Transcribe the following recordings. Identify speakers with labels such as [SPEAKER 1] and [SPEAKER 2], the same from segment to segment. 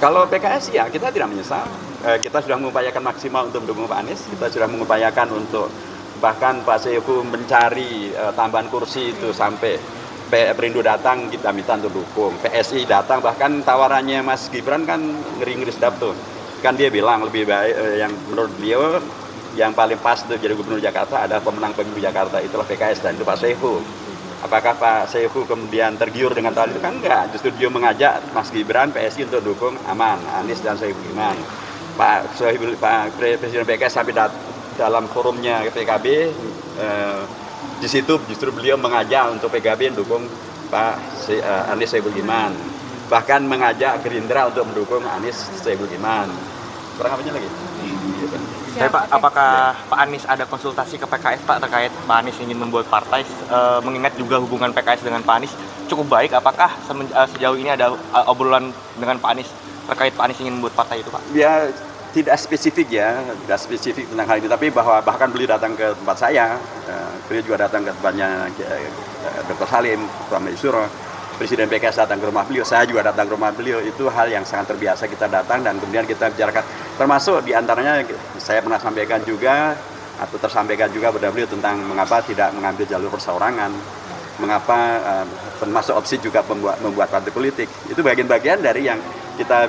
[SPEAKER 1] Kalau PKS ya kita tidak menyesal. Kita sudah mengupayakan maksimal untuk mendukung Pak Anies. Kita sudah mengupayakan untuk bahkan Pak Saihu mencari tambahan kursi itu sampai Perindo datang kita minta untuk dukung. PSI datang, bahkan tawarannya Mas Gibran kan ngeri-ngeri sedap tuh. Kan dia bilang lebih baik yang menurut beliau yang paling pas untuk jadi gubernur Jakarta adalah pemenang pemilu Jakarta, itulah PKS dan itu Pak Saihu. Apakah Pak Saihu kemudian tergiur dengan hal itu? Kan enggak, justru dia mengajak Mas Gibran, PSI untuk dukung aman, Anies dan Sohibul Iman. Pak Presiden PKS sampai dalam forumnya PKB, di situ justru beliau mengajak untuk PKB mendukung Pak Anies Sohibul Iman. Bahkan mengajak Gerindra untuk mendukung Anies Sohibul Iman. Kurang apanya lagi?
[SPEAKER 2] Tapi Pak, apakah Pak Anies ada konsultasi ke PKS Pak terkait Pak Anies ingin membuat partai, mengingat juga hubungan PKS dengan Pak Anies cukup baik, apakah sejauh ini ada obrolan dengan Pak Anies terkait Pak Anies ingin membuat partai itu Pak?
[SPEAKER 1] Ya tidak spesifik tidak spesifik tentang hal ini, tapi bahkan beliau datang ke tempat saya, beliau juga datang ke tempatnya Dr. Salim, Ketua Majelis Syuro, Presiden PKS datang ke rumah beliau, saya juga datang ke rumah beliau. Itu hal yang sangat terbiasa kita datang dan kemudian kita bicarakan, termasuk diantaranya saya pernah sampaikan juga atau tersampaikan juga pada beliau tentang mengapa tidak mengambil jalur perseorangan, mengapa termasuk opsi juga membuat partai politik. Itu bagian-bagian dari yang kita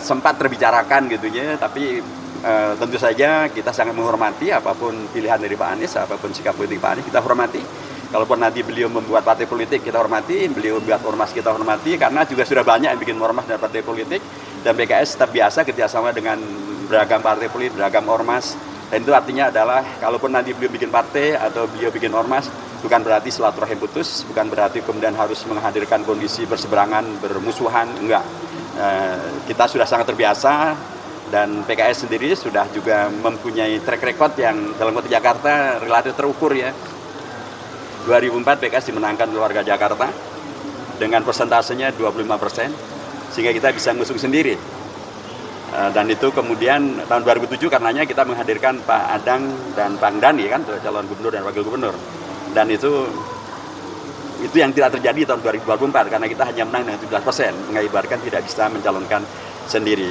[SPEAKER 1] sempat terbicarakan gitu ya, tapi tentu saja kita sangat menghormati apapun pilihan dari Pak Anies, apapun sikap politik Pak Anies kita hormati. Kalaupun nanti beliau membuat partai politik kita hormati, beliau buat ormas kita hormati, karena juga sudah banyak yang bikin ormas dan partai politik, dan PKS tetap biasa kerjasama dengan beragam partai politik, beragam ormas. Dan itu artinya adalah kalaupun nanti beliau bikin partai atau beliau bikin ormas, bukan berarti silaturahim putus, bukan berarti kemudian harus menghadirkan kondisi berseberangan, bermusuhan, enggak. Kita sudah sangat terbiasa, dan PKS sendiri sudah juga mempunyai track record yang dalam konteks Jakarta relatif terukur ya. 2004 PKS dimenangkan oleh warga Jakarta dengan persentasenya 25%, sehingga kita bisa ngusung sendiri. Dan itu kemudian tahun 2007 karenanya kita menghadirkan Pak Adang dan Bang Dani kan, calon gubernur dan wakil gubernur. Dan itu yang tidak terjadi tahun 2024 karena kita hanya menang dengan 17%, mengakibatkan tidak bisa mencalonkan sendiri.